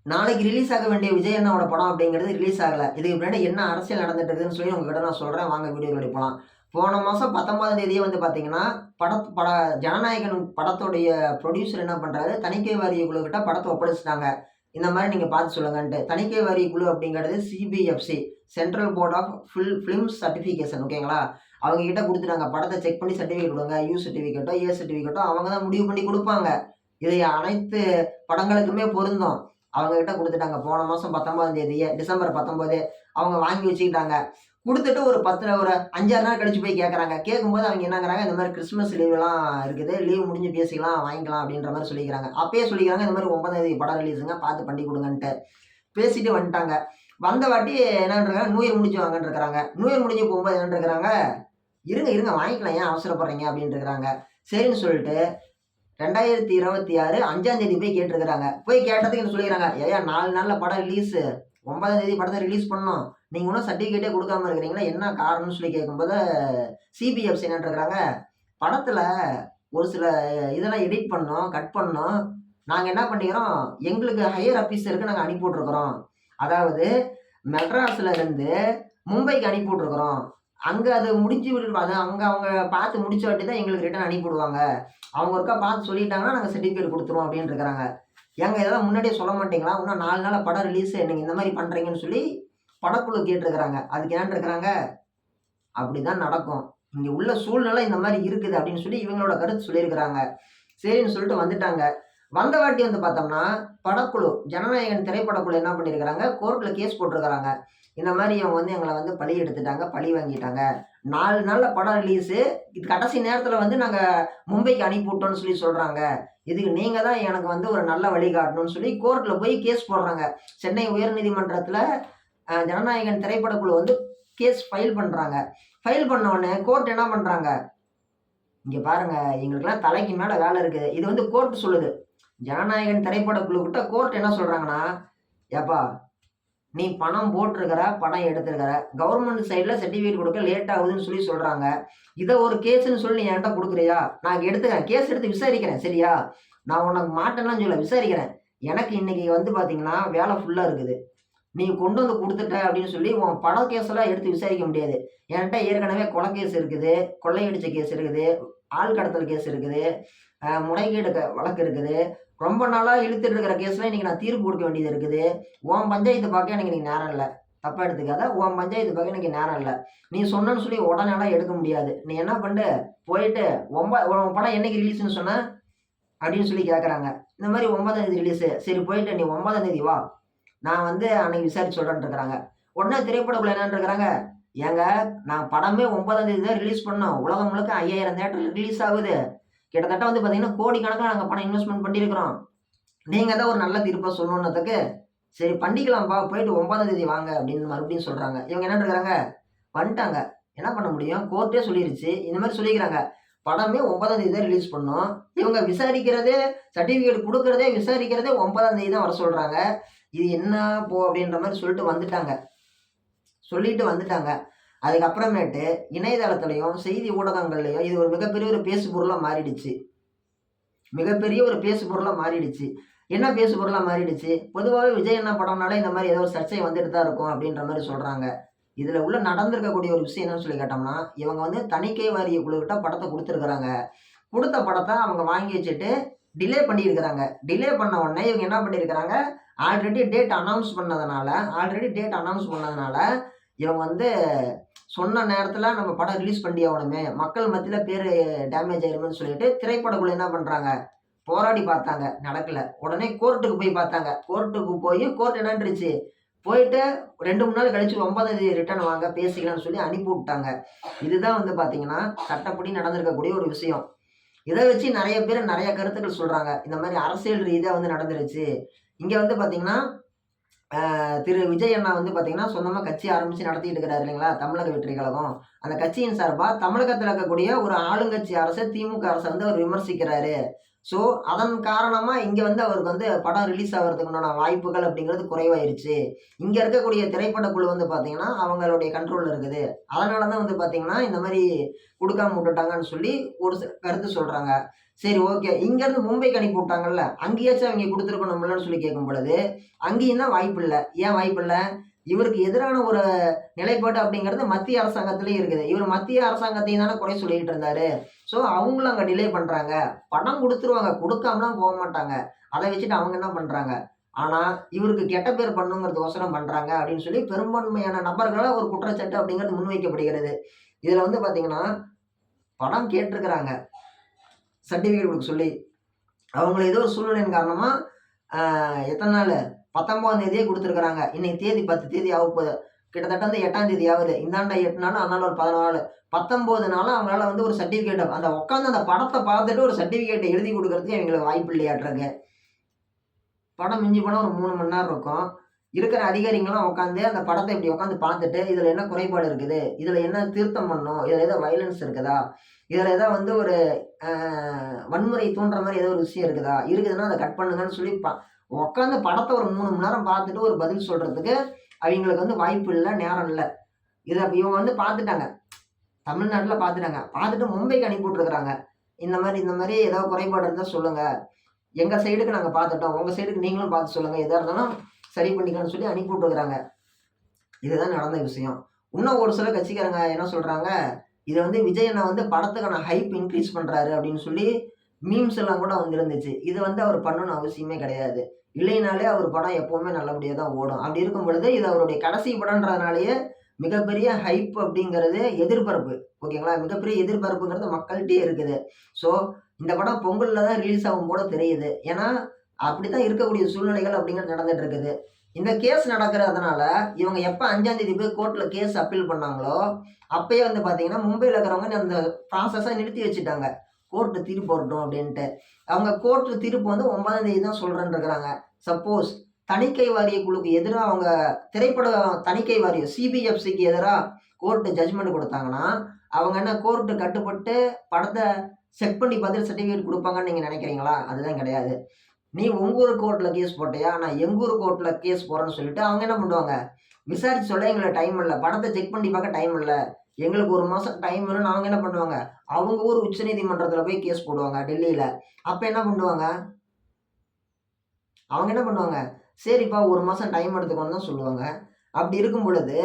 நாளைக்கு ரிலீஸ் ஆக வேண்டிய விஜய் அண்ணாவோட படம் அப்படிங்கிறது ரிலீஸ் ஆகல. இதுக்கு முன்னாடி என்ன அரசியல் நடந்துட்டு இருக்குதுன்னு சொல்லி உங்ககிட்ட நான் சொல்றேன். வாங்க வீடியோக்குள்ள போலாம். போன மாசம் 19ஆம் தேதியே வந்து பார்த்தீங்கன்னா, பட ஜனநாயகன் படத்துடைய புரொடியூசர் என்ன பண்றாரு, தணிக்கை வாரிய குழுக்கிட்ட படத்த ஒப்படைச்சுட்டாங்க. இந்த மாரி நீங்க பார்த்து சொல்லுங்கன்ட்டு. தணிக்கை வாரிய குழு அப்படிங்கிறது CBFC, central board of film certification ஓகேங்களா? அவங்க கிட்ட குடுத்துட்டாங்க. படத்த செக் பண்ணி சர்டிஃபிகேட் குடுங்க. யூ சர்டிஃபிகேட்டோ, ஏ சர்டிஃபிகேட்டோ அவங்க தான் முடிவு பண்ணி குடுப்பாங்க. இது அனைத்து படங்களுக்குமே பொருந்தும். அவங்க கிட்ட குடுத்துட்டாங்க. போன மாசம் 19ஆம் தேதியே, டிசம்பர் 19 அவங்க வாங்கி வச்சுக்கிட்டாங்க. குடுத்துட்டு ஒரு 5, 6 நாள் கழிச்சு போய் கேட்கறாங்க. கேட்கும்போது அவங்க என்னங்கிறாங்க, இந்த மாரி கிறிஸ்துமஸ் லீவ்லாம் இருக்குது. லீவ் முடிஞ்சு பேசிக்கலாம், வாங்கிக்கலாம் அப்படின்ற மாரி சொல்லிக்கிறாங்க. அப்பயே சொல்லிக்கிறாங்க, இந்த மாரி 9ஆம் தேதி படம் ரிலீஸுங்க பார்த்து பண்ணி குடுங்கன்ட்டு. பேசிட்டு வந்துட்டாங்க. வந்த வாட்டி என்னன்றாங்க, நியூ இயர் முடிஞ்சு வாங்கன்னு இருக்கிறாங்க. நியூ இயர் முடிஞ்சு போகும்போது என்னன்றாங்க, இருங்க இருங்க வாங்கிக்கலாம் ஏன் அவசரப்படுறீங்க அப்படின்னு இருக்கிறாங்க. சரின்னு சொல்லிட்டு 2026 5ஆம் தேதி போய் கேட்டிருக்கிறாங்க. போய் கேட்டதுக்கு என்ன சொல்லிக்கிறாங்க, ஏய்யா 4 நாள்ல படம் ரிலீஸு. 9ஆம் தேதி படத்த ரிலீஸ் பண்ணணும். நீங்க இன்னும் சர்டிஃபிகேட்டே குடுக்காம இருக்கிறீங்களா? என்ன காரணம்னு சொல்லி கேட்கும்போது, சிபிஎஃப்சி என்னன்ருக்கிறாங்க, படத்துல ஒரு சில இதெல்லாம் எடிட் பண்ணோம், கட் பண்ணோம். நாங்க என்ன பண்ணிக்கிறோம், எங்களுக்கு ஹையர் ஆஃபீசருக்கு நாங்க அனுப்பி விட்டுருக்கிறோம். அதாவது மெட்ராஸ்ல இருந்து மும்பைக்கு அனுப்பி விட்டுருக்கிறோம். அங்க அது முடிஞ்சு அது அங்க அவங்க பார்த்து முடிச்ச வாட்டி தான் எங்களுக்கு ரிட்டர்ன் அனுப்பி விடுவாங்க. அவங்க ஒருக்கா பார்த்து சொல்லிட்டாங்கன்னா, நாங்க சர்டிஃபிகேட் குடுத்துருவோம் அப்படின்னு இருக்கிறாங்க. ஏங்க இதெல்லாம் முன்னாடியே சொல்ல மாட்டீங்களா? இன்னும் 4 நாள்ல படம் ரிலீஸு. நீங்க இந்த மாரி பண்றீங்கன்னு சொல்லி படக்குழு கேட்டிருக்கிறாங்க. அதுக்கு ஏன்ருக்கிறாங்க, அப்படிதான் நடக்கும். இங்க உள்ள சூழ்நிலை இந்த மாரி இருக்குது அப்படின்னு சொல்லி இவங்களோட கருத்து சொல்லியிருக்கிறாங்க. சரின்னு சொல்லிட்டு வந்துட்டாங்க. வந்த வாட்டி வந்து பார்த்தோம்னா, படக்குழு ஜனநாயகன் திரைப்படக்குழு என்ன பண்ணியிருக்கிறாங்க, கோர்ட்ல கேஸ் போட்டிருக்கிறாங்க. இந்த மாரி இவங்க வந்து எங்கள வந்து பழி எடுத்துட்டாங்க, பழி வாங்கிட்டாங்க. 4 நாள்ல படம் ரிலீஸு. இது கடைசி நேரத்தில வந்து நாங்க மும்பைக்கு அனுப்பி விட்டோம்னு சொல்லி சொல்றாங்க. இதுக்கு நீங்க தான் எனக்கு வந்து ஒரு நல்ல வழி காட்டணும்னு சொல்லி கோர்ட்ல போய் கேஸ் போடுறாங்க. சென்னை உயர்நீதிமன்றத்தில ஜனநாயகன் திரைப்படக்குழு வந்து கேஸ் ஃபைல் பண்றாங்க. ஃபைல் பண்ண உடனே கோர்ட் என்ன பண்றாங்க, இங்க பாருங்க எங்களுக்கெல்லாம் தலைக்கு மேல வேலை இருக்குது. இது வந்து கோர்ட் சொல்லுது. ஜனநாயகன் திரைப்படக்குழுக்கிட்ட கோர்ட் என்ன சொல்றாங்கன்னா, "ஏப்பா நீ பணம் போட்டிருக்கிற, படம் எடுத்திருக்கிற. கவர்மெண்ட் சைடுல சர்டிஃபிகேட் குடுக்க லேட் ஆகுதுன்னு சொல்லி சொல்றாங்க. இத ஒரு கேஸ்ன்னு சொல்லி நீ என்ட்ட குடுக்குறியா? நான் எடுத்துக்கிறேன். கேஸ் எடுத்து விசாரிக்கிறேன். சரியா? நான் உனக்கு மாட்டேன்லாம் சொல்லல. விசாரிக்கிறேன். எனக்கு இன்னைக்கு வந்து பார்த்தீங்கன்னா, வேலை ஃபுல்லா இருக்குது. நீ கொண்டு வந்து குடுத்துட்ட அப்படின்னு சொல்லி உன் பண கேஸ்லாம் எடுத்து விசாரிக்க முடியாது. என்ட்ட ஏற்கனவே கொலை கேஸ் இருக்குது, கொள்ளையடிச்ச கேஸ் இருக்குது, ஆள் கடத்தல் கேஸ் இருக்குது, முறைகேடு வழக்கு இருக்குது. ரொம்ப நாளா இழுத்துட்டு இருக்கிற கேஸ்ல இன்னைக்கு நான் தீர்ப்பு குடுக்க வேண்டியது இருக்குது. உன் பஞ்சாயத்து பார்க்க எனக்கு இன்னைக்கு நேரம் இல்ல. தப்பா எடுத்துக்காத. உன் பஞ்சாயத்து பார்க்க எனக்கு நேரம் இல்ல. நீ சொன்னேன்னு சொல்லி உடனேலாம் எடுக்க முடியாது. நீ என்ன பண்ணு, போயிட்டு உன் படம் என்னைக்கு ரிலீஸ்ன்னு சொன்ன? அப்படின்னு சொல்லி கேட்கறாங்க. இந்த மாரி 9ஆம் தேதி ரிலீஸு. சரி போயிட்டு நீ 9ஆம் தேதி வா. நான் வந்து அன்னைக்கு விசாரிச்சு சொல்றேன்ட்டு இருக்கிறாங்க. உடனே திரைப்படக்குழு என்னன்ட்டு இருக்கிறாங்க, ஏங்க நான் படமே 9ஆம் தேதி தான் ரிலீஸ் பண்ணோம். உலகம் முழுக்க 5000 தியேட்டர்ல ரிலீஸ் ஆகுது. கிட்டத்தட்ட வந்து பார்த்தீங்கன்னா, கோடிக்கணக்குல நாங்க பணம் இன்வெஸ்ட்மென்ட் பண்ணியிருக்கிறோம். நீங்க தான் ஒரு நல்ல தீர்ப்பா சொல்லணும்னதுக்கு, சரி பண்ணிக்கலாம்ப்பா, போயிட்டு 9ஆம் தேதி வாங்க அப்படின்னு மறுபடியும் சொல்றாங்க. இவங்க என்ன இருக்கிறாங்க, வந்துட்டாங்க. என்ன பண்ண முடியும்? கோர்ட்டே சொல்லிருச்சு. இந்த மாரி சொல்லிக்கிறாங்க. படமே 9ஆம் தேதி தான் ரிலீஸ் பண்ணோம். இவங்க விசாரிக்கிறதே, சர்டிஃபிகேட் குடுக்குறதே, விசாரிக்கிறதே 9ஆம் தேதி தான் வர சொல்றாங்க. இது என்ன போ அப்படின்ற மாரி சொல்லிட்டு வந்துட்டாங்க. சொல்லிட்டு வந்துட்டாங்க. அதுக்கப்புறமேட்டு இணையதளத்திலயும், செய்தி ஊடகங்கள்லயும் இது ஒரு மிகப்பெரிய ஒரு பேசு பொருளா மாறிடுச்சு. மிகப்பெரிய ஒரு பேசு பொருளா மாறிடுச்சு. என்ன பேசு பொருளா மாறிடுச்சு? பொதுவாவே விஜய் அண்ணா படம்னாலே இந்த மாரி ஏதோ ஒரு சர்ச்சை வந்துட்டு தான் இருக்கும் அப்படின்ற மாரி சொல்றாங்க. இதுல உள்ள நடந்திருக்கக்கூடிய ஒரு விஷயம் என்னன்னு சொல்லி கேட்டோம்னா, இவங்க வந்து தணிக்கை வாரிய குழுக்கிட்ட படத்த குடுத்துருக்காங்க. குடுத்த படத்த அவங்க வாங்கி வச்சுட்டு டிலே பண்ணியிருக்கிறாங்க. டிலே பண்ண உடனே இவங்க என்ன பண்ணியிருக்கிறாங்க, ஆல்ரெடி டேட் அனௌன்ஸ் பண்ணதுனால, இவங்க வந்து சொன்ன நேரத்துல நம்ம படம் ரிலீஸ் பண்ணி ஆகணுமே, மக்கள் மத்தியில பேரு டேமேஜ் ஆயிருமேன்னு சொல்லிட்டு திரைப்படக்குழு என்ன பண்றாங்க, போராடி பார்த்தாங்க. நடக்கல. உடனே கோர்ட்டுக்கு போய் பார்த்தாங்க. கோர்ட்டுக்கு போய் கோர்ட் என்னன்றுச்சு, போயிட்டு 2, 3 நாள் கழிச்சு 9ஆம் தேதி ரிட்டர்ன் வாங்க பேசிக்கலாம்னு சொல்லி அனுப்பி விட்டாங்க. இதுதான் வந்து பார்த்தீங்கன்னா, சட்டப்படி நடந்திருக்கக்கூடிய ஒரு விஷயம். இத வச்சு நெறைய பேர் நெறைய கருத்துக்கள் சொல்றாங்க. இந்த மாரி அரசியல் ரீதியா வந்து நடந்துருச்சு. இங்க வந்து பார்த்தீங்கன்னா, திரு விஜய் அண்ணா வந்து பார்த்தீங்கன்னா, சொந்தமா கட்சி ஆரம்பிச்சு நடத்திட்டு இருக்கிறாரு இல்லைங்களா? தமிழக வெற்றி கழகம். அந்த கட்சியின் சார்பா தமிழகத்தில இருக்கக்கூடிய ஒரு ஆளுங்கட்சி அரச, திமுக அரச வந்து அவர் விமர்சிக்கிறாரு. ஸோ, அதன் காரணமா இங்க வந்து அவருக்கு வந்து படம் ரிலீஸ் ஆவறதுக்கு உண்டான வாய்ப்புகள் அப்படிங்கிறது குறைவாயிருச்சு. இங்க இருக்கக்கூடிய திரைப்படக்குழு வந்து பார்த்தீங்கன்னா, அவங்களுடைய கண்ட்ரோல்ல இருக்குது. அதனால தான் வந்து பார்த்தீங்கன்னா, இந்த மாரி குடுக்காம விட்டுட்டாங்கன்னு சொல்லி ஒரு சில கருத்து சொல்றாங்க. சரி ஓகே. இங்கேருந்து மும்பைக்கு அனுப்பி விட்டாங்கல்ல, அங்கேயாச்சும் அவங்க குடுத்துருக்கணும்லன்னு சொல்லி கேட்கும் பொழுது, அங்கேயும் தான் வாய்ப்பில்ல. ஏன் வாய்ப்பில்ல? இவருக்கு எதிரான ஒரு நிலைப்பாடு அப்படிங்கிறது மத்திய அரசாங்கத்திலேயே இருக்குது. இவர் மத்திய அரசாங்கத்தையும் தானே குறை சொல்லிட்டு இருந்தாரு. ஸோ அவங்களும் அங்க டிலே பண்றாங்க. பணம் குடுத்துருவாங்க. குடுக்காமலாம் போமாட்டாங்க. அத வச்சுட்டு அவங்க என்ன பண்றாங்க, ஆனா இவருக்கு கெட்ட பேர் பண்ணணுங்கிறதுக்கோசரம் பண்றாங்க அப்படின்னு சொல்லி பெரும்பான்மையான நபர்களால ஒரு குற்றச்சாட்டு அப்படிங்கிறது முன்வைக்கப்படுகிறது. இதுல வந்து பாத்தீங்கன்னா, பணம் கேட்டிருக்கிறாங்க. சர்டிஃபிகேட் குடுக்க சொல்லி. அவங்கள ஏதோ ஒரு சூழ்நிலையின் காரணமா, அ எத்தன நாளு? 19ஆம் தேதியே குடுத்துருக்காங்க. இன்னைக்கு தேதி 10 தேதி ஆகப்போது. கிட்டத்தட்ட வந்து 8ஆம் தேதி ஆகுது. இந்தாண்ட 8 நாள், அந்தாண்ட ஒரு 14 நாளு. 19 நாளா அவங்களால வந்து ஒரு சர்டிஃபிகேட் அந்த உட்காந்து அந்த படத்த பார்த்துட்டு ஒரு சர்டிஃபிகேட் எழுதி குடுக்குறதுக்கு இவங்களுக்கு வாய்ப்பு இல்லையாட்ருக்கு. படம் மிஞ்சி போனா ஒரு 3 மணி நேரம் இருக்கும். இருக்கிற அதிகாரிங்கலாம் உட்காந்து அந்த படத்த இப்படி உட்காந்து பார்த்துட்டு, இதுல என்ன குறைபாடு இருக்குது? இதுல என்ன திருத்தம் பண்ணணும்? இதுல ஏதோ வயலன்ஸ் இருக்குதா? இதுல ஏதோ வந்து ஒரு அ வன்முறை தூண்டுற மாரி ஏதோ ஒரு விஷயம் இருக்குதா? இருக்குதுன்னா அத கட் பண்ணுங்கன்னு சொல்லி உட்காந்து படத்த ஒரு 3 மணி நேரம் பார்த்துட்டு ஒரு பதில் சொல்றதுக்கு அவிங்களுக்கு வந்து வாய்ப்பு இல்ல, நேரம் இல்ல. இத இவங்க வந்து பார்த்துட்டாங்க. தமிழ்நாட்டுல பார்த்துட்டாங்க. பார்த்துட்டு மும்பைக்கு அனுப்பி விட்டுருக்காங்க. இந்த மாரி ஏதாவது குறைபாடு இருந்தா சொல்லுங்க. எங்க சைடுக்கு நாங்க பார்த்துட்டோம். உங்க சைடுக்கு நீங்களும் பார்த்து சொல்லுங்க. எதா இருந்தாலும் சரி பண்ணிக்கலாம்னு சொல்லி அனுப்பி விட்டுருக்காங்க. இதுதான் நடந்த விஷயம். இன்னும் ஒரு சில கட்சிக்காரங்க என்ன சொல்றாங்க, இத வந்து விஜய் அண்ணா வந்து படத்துக்கான ஹைப் இன்கிரீஸ் பண்றாரு அப்படின்னு சொல்லி மீம்ஸ் எல்லாம் கூட வந்திருந்துச்சு. இது வந்து அவர் பண்ணணும்னு அவசியமே கிடையாது. இல்லைனாலே அவர் படம் எப்பவுமே நல்லபடியா தான் ஓடும். அப்படி இருக்கும் பொழுது இது அவருடைய கடைசி படம்ன்றதுனாலயே மிகப்பெரிய ஹைப் அப்படிங்கிறது எதிர்பார்ப்பு. ஓகேங்களா? மிகப்பெரிய எதிர்பார்ப்புங்கிறது மக்கள்ட்டயே இருக்குது. ஸோ இந்த படம் பொங்கல்ல தான் ரிலீஸ் ஆகும் போல தெரியுது. ஏன்னா, அப்படித்தான் இருக்கக்கூடிய சூழ்நிலைகள் அப்படிங்கிறது நடந்துட்டு இருக்குது. இந்த கேஸ் நடக்கிறதுனால, இவங்க எப்ப 5ஆம் தேதி போய் கோர்ட்ல கேஸ் அப்பீல் பண்ணாங்களோ, அப்பயே வந்து பார்த்தீங்கன்னா, மும்பைல இருக்கிறவங்க அந்த ப்ராசஸ நிறுத்தி வச்சுட்டாங்க. கோர்ட் தீர்ப்பு வரட்டும் அப்டின்ட்டு. அவங்க கோர்ட் தீர்ப்பு வந்து 9ஆம் தேதி தான் சொல்றேன்னு இருக்கிறாங்க. சப்போஸ் தணிக்கை வாரிய குழுக்கு எதிரா அவங்க திரைப்பட தணிக்கை வாரியம் சிபிஎஃப்சிக்கு எதிரா கோர்ட் ஜட்ஜ்மெண்ட் குடுத்தாங்கன்னா, அவங்க என்ன கோர்ட் கட்டுப்பட்டு படத்த செக் பண்ணி பார்த்துட்டு சர்டிஃபிகேட் குடுப்பாங்கன்னு நீங்க நெனைக்கிறீங்களா? அதுதான் கிடையாது. நீ உங்க ஊர் கோர்ட்ல கேஸ் போட்டயா? நான் எங்க ஊர் கோர்ட்ல கேஸ் போடுறேன்னு சொல்லிட்டு அவங்க என்ன பண்ணுவாங்க? விசாரிச்சு சொல்ல எங்களுக்கு டைம் இல்ல. படத்த செக் பண்ணி பார்க்க டைம் இல்ல. எங்களுக்கு 1 மாசம் டைம் வேணும்னு அவங்க என்ன பண்ணுவாங்க? அவங்க ஊர் உச்சநீதிமன்றத்துல போய் கேஸ் போடுவாங்க டெல்லியில. அப்ப என்ன பண்ணுவாங்க? அவங்க என்ன பண்ணுவாங்க? சரிப்பா 1 மாசம் டைம் எடுத்துக்கோன்னு தான் சொல்லுவாங்க. அப்படி இருக்கும் பொழுது,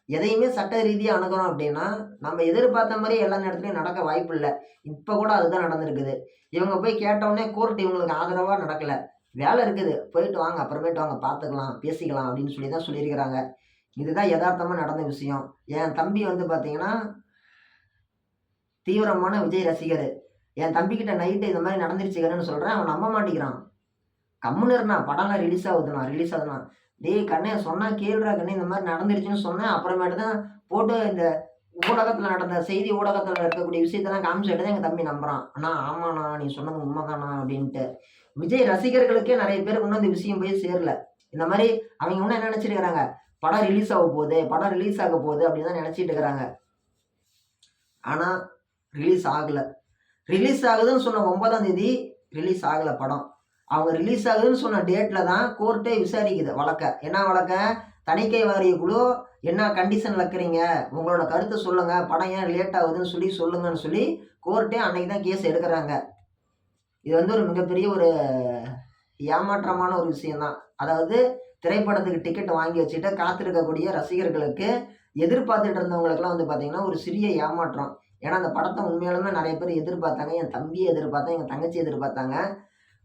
எதையுமே சட்ட ரீதியா அணுகுறோம் அப்படின்னா, நம்ம எதிர்பார்த்த மாரி எல்லா நேரத்துலயும் நடக்க வாய்ப்பில்ல. இப்ப கூட அதுதான் நடந்திருக்குது. இவங்க போய் கேட்டவுடனே கோர்ட் இவங்களுக்கு ஆதரவா நடக்கல. வேலை இருக்குது. போயிட்டு வாங்க, அப்புறமேட்டு வாங்க பார்த்துக்கலாம், பேசிக்கலாம் அப்படின்னு சொல்லி தான் சொல்லியிருக்கிறாங்க. இதுதான் எதார்த்தமா நடந்த விஷயம். என் தம்பி வந்து பார்த்தீங்கன்னா, தீவிரமான விஜய் ரசிகரு. என் தம்பிகிட்ட நைட்டு இந்த மாரி நடந்துருச்சுங்கன்னு சொல்றேன். அவன் நம்ப மாட்டேங்கிறான். கம்முனு இருண்ணா, படம்லாம் ரிலீஸ் ஆகுதுண்ணா. டேய் கண்ணே சொன்னா கேளுடா கண்ணு, இந்த மாரி நடந்துருச்சுன்னு சொன்னேன். அப்புறமேட்டு தான் போட்டு இந்த ஊடகத்துல நடந்த செய்தி ஊடகத்துல இருக்கக்கூடிய விஷயத்தெல்லாம் காமிச்சுட்டு தான் எங்க தம்பி நம்புறான். அண்ணா ஆமாண்ணா, நீ சொன்னது உண்மைதாண்ணா அப்படின்ட்டு. விஜய் ரசிகர்களுக்கே நெறைய பேருக்கு இன்னும் இந்த விஷயம் போய் சேரல. இந்த மாரி அவங்க இன்னும் என்ன நெனச்சுட்டு படம் ரிலீஸ் ஆக போகுது, படம் ரிலீஸ் ஆக போகுது அப்படின்னு தான் நெனச்சிட்டு இருக்கிறாங்க. ஆனா ரிலீஸ் ஆகல. ரிலீஸ் ஆகுதுன்னு சொன்ன 9ஆம் தேதி ரிலீஸ் ஆகல படம். அவங்க ரிலீஸ் ஆகுதுன்னு சொன்ன டேட்ல தான் கோர்ட்டே விசாரிக்குது வழக்க. என்ன வழக்க? தணிக்கை வாரிய குழு என்ன கண்டிஷன்ல இருக்கிறீங்க? உங்களோட கருத்த சொல்லுங்க. படம் ஏன் லேட் ஆகுதுன்னு சொல்லி சொல்லுங்கன்னு சொல்லி கோர்ட்டே அன்னைக்கு தான் கேஸ் எடுக்குறாங்க. இது வந்து ஒரு மிகப்பெரிய ஒரு ஏமாற்றமான ஒரு விஷயம் தான். அதாவது திரைப்படத்துக்கு டிக்கெட் வாங்கி வச்சுட்டு காத்திருக்கக்கூடிய ரசிகர்களுக்கு எதிர்பார்த்துட்டு இருந்தவங்களுக்கெல்லாம் வந்து பார்த்தீங்கன்னா, ஒரு சிறிய ஏமாற்றம். ஏன்னா, அந்த படத்த உண்மையாலுமே நெறைய பேர் எதிர்பார்த்தாங்க. என் தம்பிய எதிர்பார்த்தான், எங்க தங்கச்சி எதிர்பார்த்தாங்க.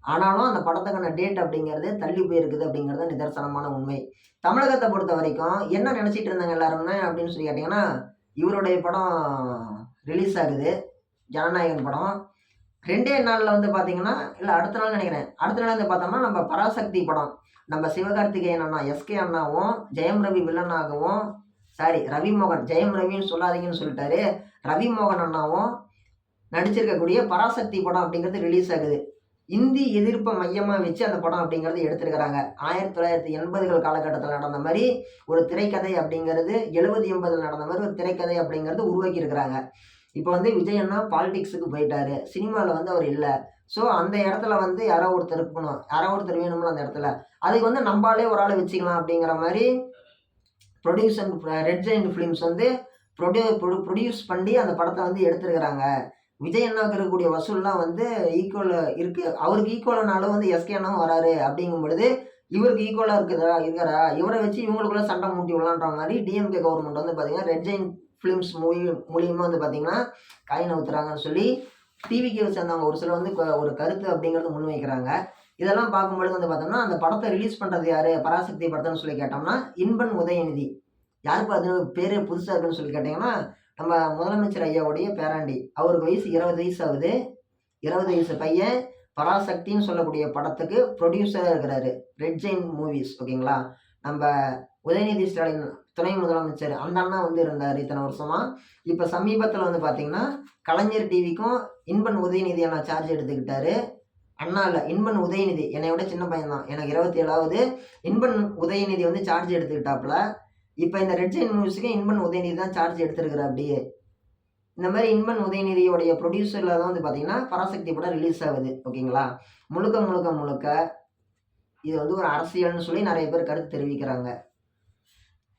ஆனாலும் அந்த படத்துக்கான டேட் அப்படிங்கிறது தள்ளி போயிருக்குது அப்படிங்கிறது நிதர்சனமான உண்மை. தமிழகத்த பொறுத்தவரைக்கும் என்ன நெனச்சிட்டு இருந்தாங்க எல்லாருமே அப்படின்னு சொல்லி கேட்டீங்கன்னா, இவருடைய படம் ரிலீஸ் ஆகுது. ஜனநாயகன் படம். 2டே நாள்ல வந்து பார்த்தீங்கன்னா, இல்ல அடுத்த நாள் நெனைக்கிறேன். அடுத்த நாள் வந்து பார்த்தோம்னா, நம்ம பராசக்தி படம். நம்ம சிவகார்த்திகேயன் அண்ணா, எஸ்கே அண்ணாவும், ஜெயம் ரவி வில்லனாகவும் ரவிமோகன். ஜெயம் ரவின்னு சொல்லாதீங்கன்னு சொல்லிட்டாரு. ரவிமோகன் அண்ணாவும் நடிச்சிருக்கக்கூடிய பராசக்தி படம் அப்படிங்கிறது ரிலீஸ் ஆகுது. இந்தி எதிர்ப்ப மையமா வச்சு அந்த படம் அப்படிங்கிறது எடுத்திருக்கிறாங்க. 1980கள் காலகட்டத்தில நடந்த மாரி ஒரு திரைக்கதை அப்படிங்கிறது 70, 80ல நடந்த மாரி ஒரு திரைக்கதை அப்படிங்கிறது உருவாக்கி இருக்கிறாங்க. இப்ப வந்து விஜய் அண்ணா பாலிடிக்ஸ்க்கு போயிட்டாரு. சினிமால வந்து அவர் இல்ல. ஸோ அந்த இடத்துல வந்து யாரோ ஒருத்தர் இருக்கணும். யாரோ ஒருத்தர் வேணும்ல அந்த இடத்துல. அதுக்கு வந்து நம்பாளே ஒரு ஆள வச்சுக்கலாம் அப்படிங்கிற மாரி ரெட் ஜெயண்ட் ஃபிலிம்ஸ் வந்து புரொடியூஸ் பண்ணி அந்த படத்த வந்து எடுத்திருக்கிறாங்க. விஜய் அண்ணாவுக்கு இருக்கக்கூடிய வசூல்லாம் வந்து ஈக்குவல் இருக்கு. அவருக்கு ஈக்குவலானாலும் வந்து எஸ்கே அண்ணாவும் வராரு அப்படிங்கும் பொழுது, இவருக்கு ஈக்குவலா இருக்காரா? இவர வச்சு இவங்களுக்குள்ள சண்டை மூட்டி விடலான்ற மாரி டிஎம்கே கவர்மெண்ட் வந்து பார்த்தீங்கன்னா, ரெட் ஜெயண்ட் ஃபிலிம்ஸ் மூலியமா வந்து பார்த்தீங்கன்னா, காய் நவுத்துறாங்கன்னு சொல்லி டிவிகேவை சேர்ந்தவங்க ஒரு சிலர் வந்து ஒரு கருத்து அப்படிங்கிறத முன்வைக்கிறாங்க. இதெல்லாம் பார்க்கும்பொழுது வந்து பார்த்தோம்னா, அந்த படத்த ரிலீஸ் பண்றது யாரு? பராசக்தி படத்தன்னு சொல்லி கேட்டோம்னா, இன்பன் உதயநிதி. யாருப்பா அது பேரே புதுசா இருக்குன்னு சொல்லி கேட்டீங்கன்னா, நம்ம முதலமைச்சர் ஐயாவுடைய பேராண்டி. அவருக்கு வயசு 20 வயசு ஆகுது. 20 வயசு பையன் பராசக்தின்னு சொல்லக்கூடிய படத்துக்கு புரொடியூசரா இருக்கிறாரு. ரெட் ஜெயண்ட் மூவிஸ் ஓகேங்களா? நம்ப உதயநிதி ஸ்டாலின் துணை முதலமைச்சர் அந்த அண்ணா வந்து இருந்தாரு இத்தன வருஷமா. இப்ப சமீபத்தில வந்து பார்த்தீங்கன்னா, கலைஞர் டிவிக்கும் இன்பன் உதயநிதி அண்ணா சார்ஜ் எடுத்துக்கிட்டாரு. அண்ணா இல்ல, இன்பன் உதயநிதி. என்னைய விட சின்ன பையன் தான். எனக்கு 27 ஆகுது. இன்பன் உதயநிதி வந்து சார்ஜ் எடுத்துக்கிட்டாப்புல. இப்ப இந்த ரெட் ஜெயண்ட் மூவிஸ்க்கு இன்பன் உதயநிதி தான் சார்ஜ் எடுத்திருக்கிறாப்படியே. இந்த மாரி இன்பன் உதயநிதியோடைய புரொடியூசர்ல தான் வந்து பார்த்தீங்கன்னா, பராசக்தி படம் ரிலீஸ் ஆகுது. ஓகேங்களா? முழுக்க இது வந்து ஒரு அரசியல்னு சொல்லி நெறைய பேர் கருத்து தெரிவிக்கிறாங்க.